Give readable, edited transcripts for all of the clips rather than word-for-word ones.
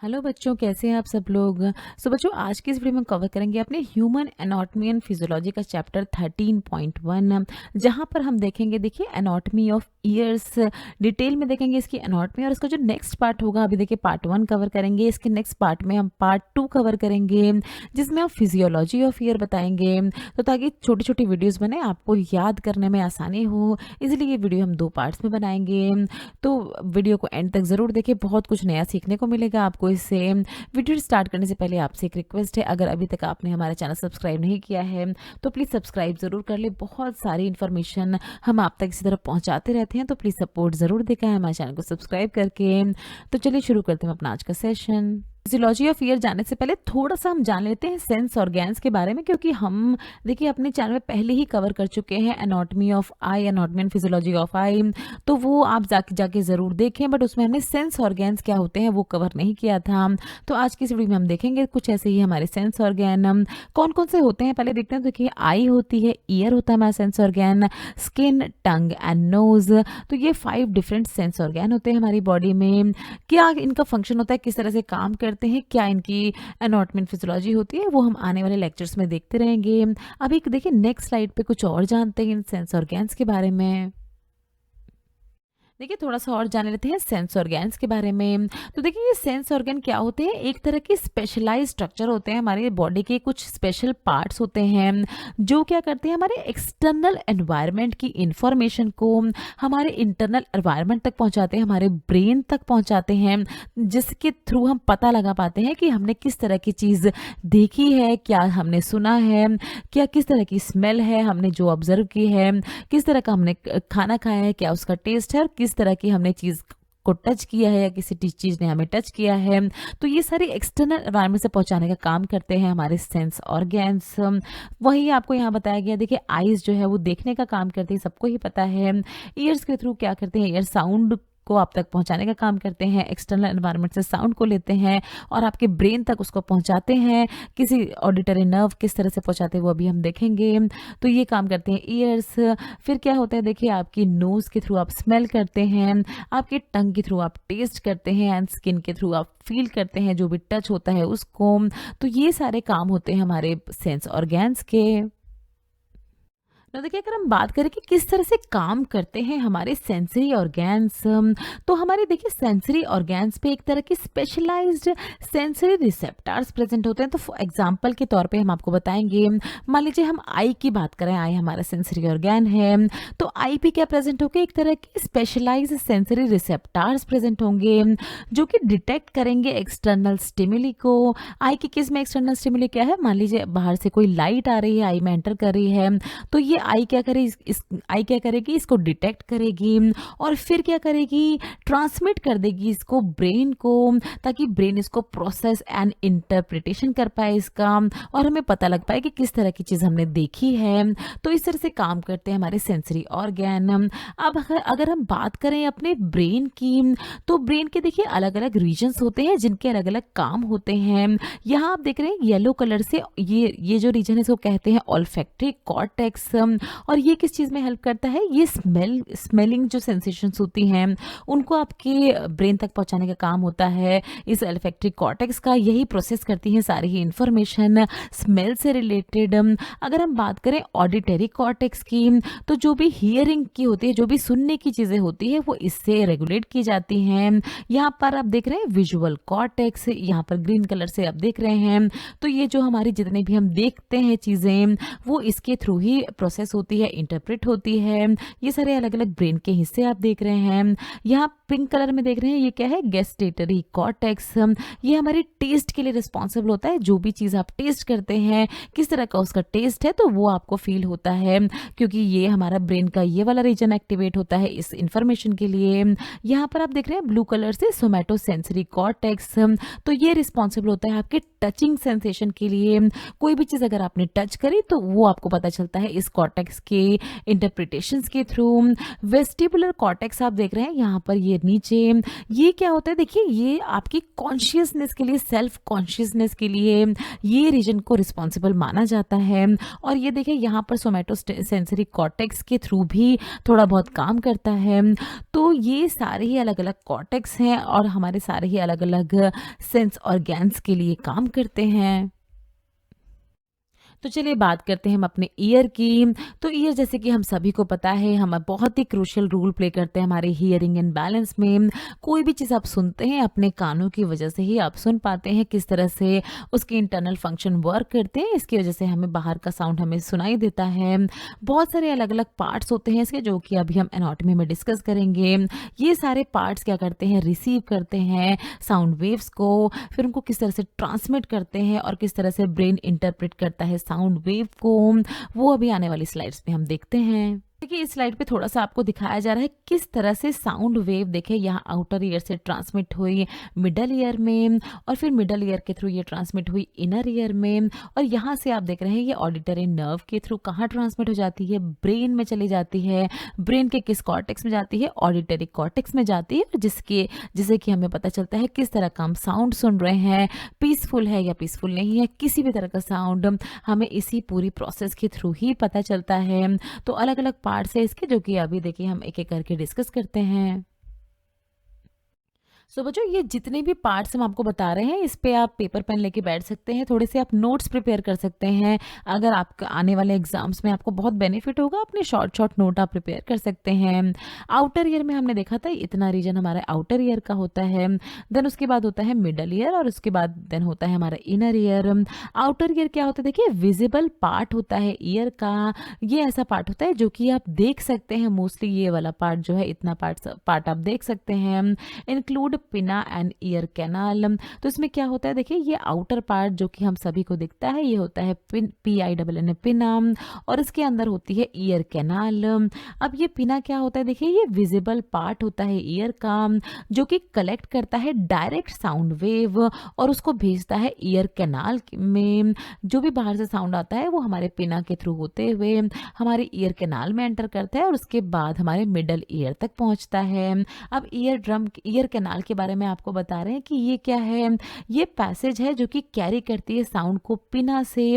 Hello बच्चों, कैसे हैं आप सब लोग। बच्चों, आज की इस वीडियो में कवर करेंगे अपने ह्यूमन एनाटॉमी एंड फिजियोलॉजी का चैप्टर 13.1, जहां पर हम देखेंगे, देखिए, एनाटॉमी ऑफ ईयर्स। डिटेल में देखेंगे इसकी एनाटॉमी, और इसका जो नेक्स्ट पार्ट होगा, अभी देखिए पार्ट 1 कवर करेंगे, इसके नेक्स्ट पार्ट में हम पार्ट 2 कवर करेंगे, जिसमें हम फिजियोलॉजी ऑफ ईयर बताएंगे। तो ताकि छोटी छोटी वीडियोज़ बने, आपको याद करने में आसानी हो, इसलिए ये वीडियो हम 2 पार्ट्स में बनाएंगे। तो वीडियो को एंड तक ज़रूर देखिए, बहुत कुछ नया सीखने को मिलेगा आपको इससे। वीडियो स्टार्ट करने से पहले आपसे एक रिक्वेस्ट है, अगर अभी तक आपने हमारा चैनल सब्सक्राइब नहीं किया है तो प्लीज़ सब्सक्राइब ज़रूर कर ले। बहुत सारी इन्फॉर्मेशन हम आप तक इसी तरह पहुंचाते रहते हैं, तो प्लीज़ सपोर्ट ज़रूर दिखाएं हमारे चैनल को सब्सक्राइब करके। तो चलिए शुरू करते हैं अपना आज का सेशन। फिजियोलॉजी ऑफ ईयर जानने से पहले थोड़ा सा हम जान लेते हैं सेंस ऑर्गन्स के बारे में, क्योंकि हम देखिए अपने चैनल में पहले ही कवर कर चुके हैं anatomy of eye, anatomy and physiology of eye, तो वो आप जाके ज़रूर देखें। बट उसमें हमने सेंस ऑर्गन्स क्या होते हैं वो कवर नहीं किया था। तो आज की इस वीडियो में हम देखेंगे कुछ ऐसे ही हमारे सेंस ऑर्गन कौन कौन से होते हैं। पहले देखते हैं, देखिए आई होती है, ईयर होता है हमारा sense organ, skin, tongue and nose. तो ये 5 डिफरेंट सेंस ऑर्गन होते हैं हमारी बॉडी में। क्या इनका फंक्शन होता है, किस तरह से काम करते हैं, क्या इनकी एनाटॉमी एंड फिजियोलॉजी होती है, वो हम आने वाले लेक्चर्स में देखते रहेंगे। अभी देखिए नेक्स्ट स्लाइड पे कुछ और जानते हैं इन सेंस ऑर्गन्स के बारे में। देखिए थोड़ा सा और जान लेते हैं सेंस ऑर्गन्स के बारे में। तो देखिए ये सेंस ऑर्गन क्या होते हैं, एक तरह के स्पेशलाइज स्ट्रक्चर होते हैं हमारे बॉडी के, कुछ स्पेशल पार्ट्स होते हैं जो क्या करते हैं, हमारे एक्सटर्नल एनवायरनमेंट की इंफॉर्मेशन को हमारे इंटरनल एनवायरनमेंट तक पहुंचाते हैं, हमारे ब्रेन तक पहुंचाते हैं, जिसके थ्रू हम पता लगा पाते हैं कि हमने किस तरह की चीज़ देखी है, क्या हमने सुना है, क्या किस तरह की स्मेल है हमने जो ऑब्जर्व की है, किस तरह का हमने खाना खाया है, क्या उसका टेस्ट है, और किस तरह की हमने चीज़ को टच किया है या किसी चीज़ ने हमें टच किया है। तो ये सारी एक्सटर्नल एनवायरनमेंट से पहुंचाने का काम करते हैं हमारे सेंस ऑर्गन्स। वही आपको यहाँ बताया गया, देखिए आईज जो है वो देखने का काम करती है, सबको ही पता है। ईयर्स के थ्रू क्या करते हैं, ईयर साउंड को आप तक पहुंचाने का काम करते हैं, एक्सटर्नल एनवायरनमेंट से साउंड को लेते हैं और आपके ब्रेन तक उसको पहुंचाते हैं। किसी ऑडिटरी नर्व किस तरह से पहुंचाते हैं वो अभी हम देखेंगे। तो ये काम करते हैं ईयर्स। फिर क्या होता है, देखिए आपकी नोज़ के थ्रू आप स्मेल करते हैं, आपके टंग के थ्रू आप टेस्ट करते हैं, एंड स्किन के थ्रू आप फील करते हैं जो भी टच होता है उसको। तो ये सारे काम होते हैं हमारे सेंस ऑर्गन्स के। तो देखिए अगर हम बात करें कि किस तरह से काम करते हैं हमारे सेंसरी ऑर्गन्स, तो हमारे देखिए सेंसरी ऑर्गन्स पे एक तरह के स्पेशलाइज्ड सेंसरी रिसेप्टर्स प्रेजेंट होते हैं। तो फॉर एग्जांपल के तौर पे हम आपको बताएंगे, मान लीजिए हम आई की बात करें, आई हमारा सेंसरी ऑर्गन है, तो आई पे क्या प्रेजेंट होंगे, एक तरह के स्पेशलाइज्ड सेंसरी रिसेप्टर्स प्रेजेंट होंगे जो कि डिटेक्ट करेंगे एक्सटर्नल स्टिमुली को। आई के केस में एक्सटर्नल स्टिमुली क्या है, मान लीजिए बाहर से कोई लाइट आ रही है, आई में एंटर कर रही है, तो ये आई क्या करे, इस आई क्या करेगी, इसको डिटेक्ट करेगी और फिर क्या करेगी, ट्रांसमिट कर देगी इसको ब्रेन को, ताकि ब्रेन इसको प्रोसेस एंड इंटरप्रिटेशन कर पाए इसका, और हमें पता लग पाए कि किस तरह की चीज़ हमने देखी है। तो इस तरह से काम करते हैं हमारे सेंसरी ऑर्गन। अब अगर हम बात करें अपने ब्रेन की, तो ब्रेन के देखिए अलग अलग रीजन्स होते हैं जिनके अलग अलग काम होते हैं। यहाँ आप देख रहे हैं येलो कलर से, ये जो रीजन है इसको कहते हैं ऑल्फैक्टरी कॉर्टेक्स। और ये किस चीज़ में हेल्प करता है, ये स्मेलिंग जो सेंसेशंस होती हैं उनको आपके ब्रेन तक पहुंचाने का काम होता है। इस ऑल्फैक्टरी कॉर्टेक्स का यही प्रोसेस करती हैं सारी ही इंफॉर्मेशन स्मेल से रिलेटेड। अगर हम बात करें ऑडिटरी कॉर्टेक्स की, तो जो भी हियरिंग की होती है, जो भी सुनने की चीज़ें होती है वो इससे रेगुलेट की जाती हैं। यहाँ पर आप देख रहे हैं विजुअल कॉर्टेक्स, यहाँ पर ग्रीन कलर से आप देख रहे हैं। तो ये जो हमारी जितने भी हम देखते हैं चीज़ें वो इसके थ्रू ही प्रोसेस होती है, इंटरप्रेट होती है। ये सारे अलग अलग ब्रेन के हिस्से आप देख रहे हैं। यहाँ पिंक कलर में देख रहे हैं, ये क्या है, गैस्टेटरी कॉर्टेक्स। ये हमारे टेस्ट के लिए रिस्पॉन्सिबल होता है, जो भी चीज़ आप टेस्ट करते हैं किस तरह का उसका टेस्ट है तो वो आपको फील होता है, क्योंकि ये हमारा ब्रेन का ये वाला रीजन एक्टिवेट होता है इस इंफॉर्मेशन के लिए। यहाँ पर आप देख रहे हैं ब्लू कलर से सोमैटो सेंसरी कॉर्टेक्स, तो ये रिस्पॉन्सिबल होता है आपके टचिंग सेंसेशन के लिए कोई भी चीज़ अगर आपने टच करी तो वो आपको पता चलता है इस कॉर्टेक्स के इंटरप्रिटेशंस के थ्रू। वेस्टिबुलर कॉर्टेक्स आप देख रहे हैं यहाँ पर ये नीचे, ये क्या होता है देखिए, ये आपकी कॉन्शियसनेस के लिए, सेल्फ कॉन्शियसनेस के लिए ये रीजन को रिस्पॉन्सिबल माना जाता है। और ये देखिए यहाँ पर सोमैटो सेंसरी कॉर्टेक्स के थ्रू भी थोड़ा बहुत काम करता है। तो ये सारे ही अलग अलग कॉर्टेक्स हैं और हमारे सारे ही अलग अलग सेंस ऑर्गन्स के लिए काम करते हैं। तो चलिए बात करते हैं हम अपने ईयर की। तो ईयर जैसे कि हम सभी को पता है, हम बहुत ही क्रूशियल रोल प्ले करते हैं हमारे हियरिंग एंड बैलेंस में। कोई भी चीज़ आप सुनते हैं अपने कानों की वजह से ही आप सुन पाते हैं, किस तरह से उसके इंटरनल फंक्शन वर्क करते हैं, इसकी वजह से हमें बाहर का साउंड हमें सुनाई देता है। बहुत सारे अलग अलग पार्ट्स होते हैं इसके, जो कि अभी हम एनाटॉमी में डिस्कस करेंगे। ये सारे पार्ट्स क्या करते हैं, रिसीव करते हैं साउंड वेव्स को, फिर उनको किस तरह से ट्रांसमिट करते हैं और किस तरह से ब्रेन इंटरप्रेट करता है साउंड वेव को, वो अभी आने वाली स्लाइड्स में हम देखते हैं। देखिए इस स्लाइड पे थोड़ा सा आपको दिखाया जा रहा है किस तरह से साउंड वेव देखिए यहाँ आउटर ईयर से ट्रांसमिट हुई मिडल ईयर में, और फिर मिडल ईयर के थ्रू ये ट्रांसमिट हुई इनर ईयर में, और यहाँ से आप देख रहे हैं ये ऑडिटरी नर्व के थ्रू कहाँ ट्रांसमिट हो जाती है, ब्रेन में चली जाती है। ब्रेन के किस कॉर्टेक्स में जाती है, ऑडिटरी कॉर्टेक्स में जाती है, जिससे कि हमें पता चलता है किस तरह का हम साउंड सुन रहे हैं, पीसफुल है या पीसफुल नहीं है। किसी भी तरह का साउंड हमें इसी पूरी प्रोसेस के थ्रू ही पता चलता है। तो अलग अलग पार्ट्स है इसके, जो कि अभी देखिए हम एक एक करके डिस्कस करते हैं। सो बच्चों, ये जितने भी पार्ट्स हम आपको बता रहे हैं, इस पे आप पेपर पेन लेके बैठ सकते हैं, थोड़े से आप नोट्स प्रिपेयर कर सकते हैं। अगर आपका आने वाले एग्जाम्स में आपको बहुत बेनिफिट होगा, अपने शॉर्ट शॉर्ट नोट आप प्रिपेयर कर सकते हैं। आउटर ईयर में हमने देखा था इतना रीजन हमारा आउटर ईयर का होता है, देन उसके बाद होता है मिडल ईयर, और उसके बाद देन होता है हमारा इनर ईयर। आउटर ईयर क्या होता है देखिए, विजिबल पार्ट होता है ईयर का। ये ऐसा पार्ट होता है जो कि आप देख सकते हैं, मोस्टली ये वाला पार्ट जो है, इतना पार्ट आप देख सकते हैं। इंक्लूड पिना एंड ईयर कैनाल। तो इसमें क्या होता है देखिए, ये आउटर पार्ट जो कि हम सभी को दिखता है, ये होता है PINN पिना, और इसके अंदर होती है ईयर कैनाल। अब ये पिना क्या होता है देखिए, ये विजिबल पार्ट होता है ईयर का, जो कि कलेक्ट करता है डायरेक्ट साउंड वेव और उसको भेजता है ईयर कैनाल में। जो भी बाहर से साउंड आता है वो हमारे पिना के थ्रू होते हुए हमारे ईयर कैनाल में एंटर करता है, और उसके बाद हमारे मिडल ईयर तक पहुंचता है। अब ईयर कैनाल के बारे में आपको बता रहे हैं कि ये क्या है, ये पैसेज है जो कि कैरी करती है साउंड को पिना से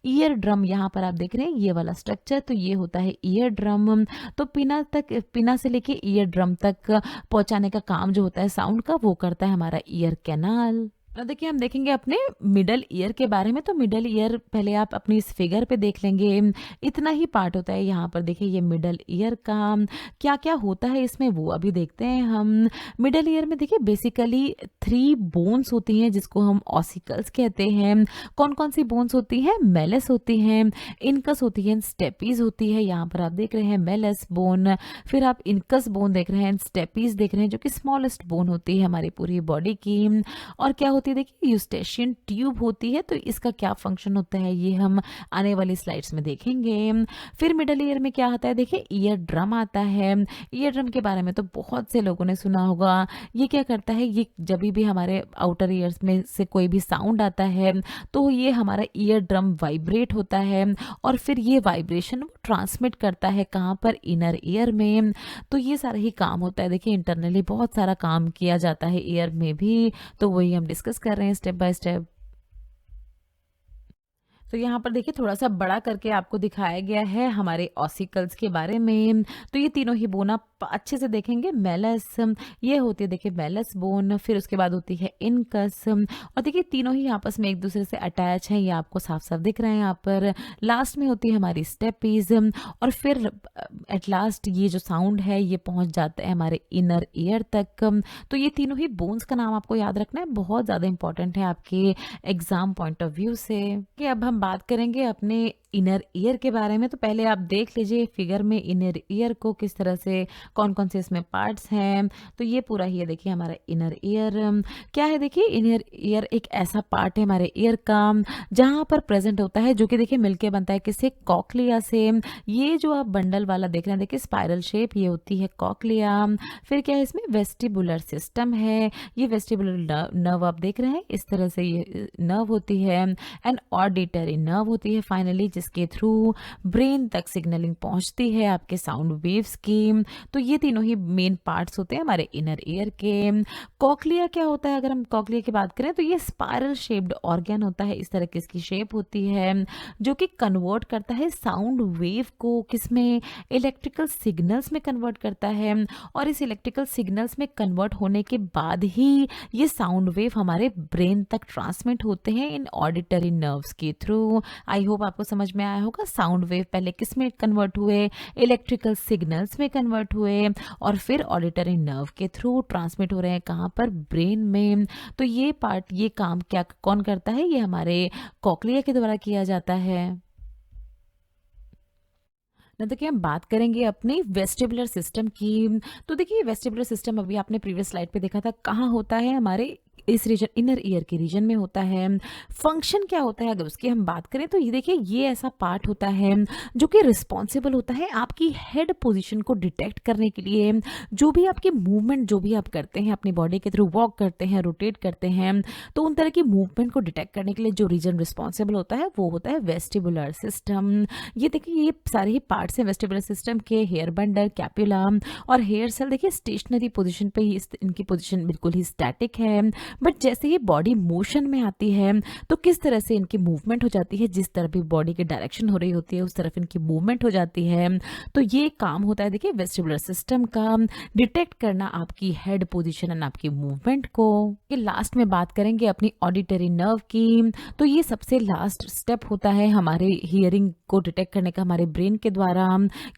ईयर ड्रम। यहाँ पर आप देख रहे हैं ये वाला स्ट्रक्चर, तो ये होता है ईयर ड्रम। तो पिना से लेके ईयर ड्रम तक पहुंचाने का काम जो होता है साउंड का, वो करता है हमारा ईयर कैनाल। देखिए हम देखेंगे अपने मिडल ईयर के बारे में। तो मिडल ईयर पहले आप अपनी इस फिगर पे देख लेंगे, इतना ही पार्ट होता है। यहाँ पर देखिए ये मिडल ईयर का क्या क्या होता है इसमें, वो अभी देखते हैं हम। मिडल ईयर में देखिए बेसिकली 3 बोन्स होती हैं, जिसको हम ऑसिकल्स कहते हैं। कौन कौन सी बोन्स होती हैं, मेलस होती हैं, इनकस होती है, स्टेपीज होती है। यहाँ पर आप देख रहे हैं मेलस बोन, फिर आप इनकस बोन देख रहे हैं, स्टेपीज देख रहे हैं, जो कि स्मॉलेस्ट बोन होती है हमारी पूरी बॉडी की। और क्या होती है देखिए, यूस्टेशियन ट्यूब होती है। तो इसका क्या फंक्शन होता है ये हम आने वाली स्लाइड्स में देखेंगे। फिर मिडल ईयर में क्या आता है देखिए, ईयर ड्रम आता है। ईयर ड्रम के बारे में तो बहुत से लोगों ने सुना होगा। ये क्या करता है, ये जब भी हमारे आउटर ईयर्स में से कोई भी साउंड आता है तो ये हमारा ईयर ड्रम वाइब्रेट होता है, और फिर ये वाइब्रेशन ट्रांसमिट करता है कहाँ पर, इनर ईयर में। तो ये सारा ही काम होता है देखिए, इंटरनली बहुत सारा काम किया जाता है ईयर में भी, तो वही हम डिस्कस कर रहे हैं स्टेप बाय स्टेप। तो यहाँ पर देखिए थोड़ा सा बड़ा करके आपको दिखाया गया है हमारे ऑसिकल्स के बारे में। तो ये तीनों ही बोन आप अच्छे से देखेंगे। मेलस, ये होती है देखिए मेलस बोन, फिर उसके बाद होती है इनकस, और देखिए तीनों ही आपस में एक दूसरे से अटैच हैं, ये आपको साफ साफ दिख रहे हैं यहाँ पर। लास्ट में होती है हमारी स्टेपीज, और फिर एट लास्ट ये जो साउंड है ये पहुँच जाता है हमारे इनर ईयर तक। तो ये तीनों ही बोन्स का नाम आपको याद रखना है, बहुत ज़्यादा इंपॉर्टेंट है आपके एग्जाम पॉइंट ऑफ व्यू से। कि अब हम बात करेंगे अपने इनर ईयर के बारे में। तो पहले आप देख लीजिए फिगर में इनर ईयर को किस तरह से, कौन-कौन से इसमें पार्ट्स हैं। तो ये पूरा ही है देखिए हमारा इनर ईयर। क्या है देखिए, इनर ईयर एक ऐसा पार्ट है हमारे ईयर का जहाँ पर प्रेज़ेंट होता है, जो कि देखिए मिलके बनता है किससे, कॉक्लिया से। ये जो आप बंडल वाला देख रहे हैं देखिए स्पाइरल शेप, ये होती है कॉक्लिया। फिर क्या है इसमें, वेस्टिबुलर सिस्टम है। ये वेस्टिबुलर नर्व आप देख रहे हैं, इस तरह से ये नर्व होती है। एंड ऑडिटरी नर्व होती है फाइनली, जिसके थ्रू ब्रेन तक सिग्नलिंग पहुंचती है आपके साउंड वेव्स की। तो ये तीनों ही मेन पार्ट्स होते हैं हमारे इनर ईयर के। कॉक्लिया क्या होता है, अगर हम कॉक्लिया की बात करें तो ये स्पाइरल शेप्ड ऑर्गन होता है, इस तरह की इसकी शेप होती है, जो कि कन्वर्ट करता है साउंड वेव को किसमें, इलेक्ट्रिकल सिग्नल्स में कन्वर्ट करता है। और इस इलेक्ट्रिकल सिग्नल्स में कन्वर्ट होने के बाद ही ये साउंड वेव हमारे ब्रेन तक ट्रांसमिट होते हैं इन ऑडिटरी नर्व्स के थ्रू। आई होप आपको समझ में आया होगा, साउंड वेव पहले किस में कन्वर्ट हुए, इलेक्ट्रिकल सिग्नल्स में कन्वर्ट हुए, और फिर ऑडिटरी नर्व के थ्रू ट्रांसमिट हो रहे हैं कहाँ पर, ब्रेन में। तो ये पार्ट, ये काम क्या कौन करता है, ये हमारे कॉक्लिया के द्वारा किया जाता है। ना देखिए हम बात करेंगे अपने वेस्टिबुलर सिस्टम की। तो देखिए वेस्टिबुलर सिस्टम अभी आपने प्रीवियस स्लाइड पे देखा था, कहाँ होता है, हमारे इस रीजन, इनर ईयर के रीजन में होता है। फंक्शन क्या होता है अगर उसकी हम बात करें तो ये देखिए, ये ऐसा पार्ट होता है जो कि रिस्पॉन्सिबल होता है आपकी हेड पोजीशन को डिटेक्ट करने के लिए। जो भी आपकी मूवमेंट, जो भी आप करते हैं अपनी बॉडी के थ्रू, वॉक करते हैं, रोटेट करते हैं, तो उन तरह की मूवमेंट को डिटेक्ट करने के लिए जो रीजन रिस्पॉन्सिबल होता है वो होता है वेस्टिबुलर सिस्टम। ये देखिए ये सारे ही पार्ट्स हैं वेस्टिबुलर सिस्टम के, हेयर बंडल, कैप्युला और हेयर सेल। देखिए स्टेशनरी पोजीशन पे ही, इनकी पोजीशन बिल्कुल ही स्टैटिक है, बट जैसे ही बॉडी मोशन में आती है तो किस तरह से इनकी मूवमेंट हो जाती है, जिस तरह भी बॉडी की डायरेक्शन हो रही होती है उस तरफ इनकी मूवमेंट हो जाती है। तो ये काम होता है देखिए वेस्टिबुलर सिस्टम का, डिटेक्ट करना आपकी हेड पोजीशन एंड आपकी मूवमेंट को। ये लास्ट में बात करेंगे अपनी ऑडिटरी नर्व की। तो ये सबसे लास्ट स्टेप होता है हमारे हियरिंग को डिटेक्ट करने का हमारे ब्रेन के द्वारा।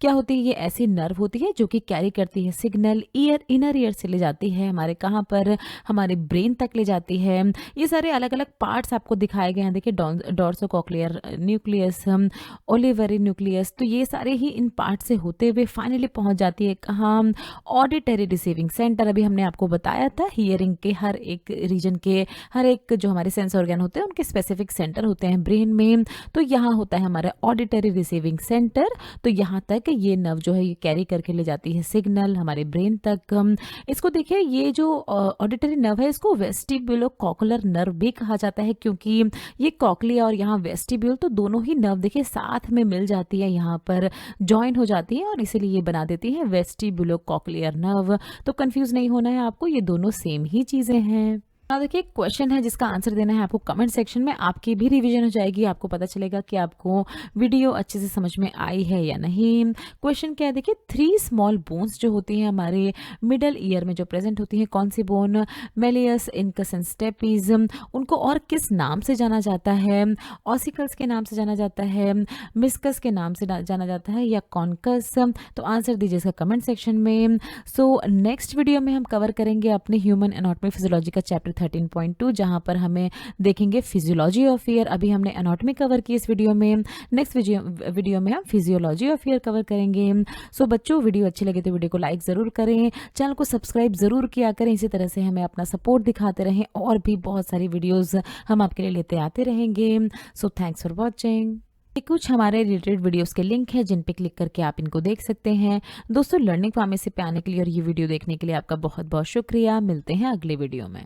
क्या होती है, ये ऐसी नर्व होती है जो कि कैरी करती है सिग्नल, ईयर, इनर ईयर से ले जाती है हमारे कहाँ पर, हमारे ब्रेन तक ले जाती है। ये सारे अलग अलग पार्ट्स आपको दिखाए गए हैं देखिए, डॉर्सोकॉक्लियर न्यूक्लियस, ओलिवरी न्यूक्लियस। तो ये सारे ही इन पार्ट से होते हुए फाइनली पहुंच जाती है कहाँ, ऑडिटरी रिसीविंग सेंटर। अभी हमने आपको बताया था हियरिंग के हर एक रीजन के, हर एक जो हमारे सेंस ऑर्गन होते हैं उनके स्पेसिफिक सेंटर होते हैं ब्रेन में। तो यहाँ होता है हमारा ऑडिटरी रिसीविंग सेंटर। तो यहाँ तक ये नर्व जो है ये कैरी करके ले जाती है सिग्नल हमारे ब्रेन तक। इसको देखिए, ये जो ऑडिटरी नर्व है इसको वेस्टिब्यूलोकॉकुलर नर्व भी कहा जाता है, क्योंकि ये कॉक्लिया और यहाँ वेस्टिब्यूल, तो दोनों ही नर्व देखिए साथ में मिल जाती है, यहाँ पर ज्वाइन हो जाती है और इसीलिए ये बना देती है वेस्टिब्यूलोकॉक्लियर नर्व। तो कंफ्यूज नहीं होना है आपको, ये दोनों सेम ही चीजें हैं। अब देखिए एक क्वेश्चन है जिसका आंसर देना है आपको कमेंट सेक्शन में। आपकी भी रिवीजन हो जाएगी, आपको पता चलेगा कि आपको वीडियो अच्छे से समझ में आई है या नहीं। क्वेश्चन क्या है देखिए, 3 स्मॉल बोन्स जो होती हैं हमारे मिडल ईयर में जो प्रेजेंट होती हैं, कौन सी bone, malleus, incus and stapes, उनको और किस नाम से जाना जाता है, ऑसिकल्स के नाम से जाना जाता है, मिस्कस के नाम से जाना जाता है, या कॉन्कस। तो आंसर दीजिए इसका कमेंट सेक्शन में। सो नेक्स्ट वीडियो में हम कवर करेंगे अपने ह्यूमन एनाटॉमी फिजियोलॉजी का चैप्टर 13.2, जहां पर हमें देखेंगे फिजियोलॉजी ऑफ ईयर। अभी हमने एनाटॉमी कवर की इस वीडियो में, नेक्स्ट वीडियो में हम फिजियोलॉजी ऑफ ईयर कवर करेंगे। सो बच्चों, वीडियो अच्छी लगे तो वीडियो को लाइक ज़रूर करें, चैनल को सब्सक्राइब ज़रूर किया करें। इसी तरह से हमें अपना सपोर्ट दिखाते रहें, और भी बहुत सारी वीडियोज़ हम आपके लिए लेते आते रहेंगे। So thanks for watching. कुछ हमारे रिलेटेड वीडियोस के लिंक है जिन पे क्लिक करके आप इनको देख सकते हैं। दोस्तों, लर्निंग फार्मेसी पे आने के लिए और ये वीडियो देखने के लिए आपका बहुत बहुत शुक्रिया। मिलते हैं अगले वीडियो में।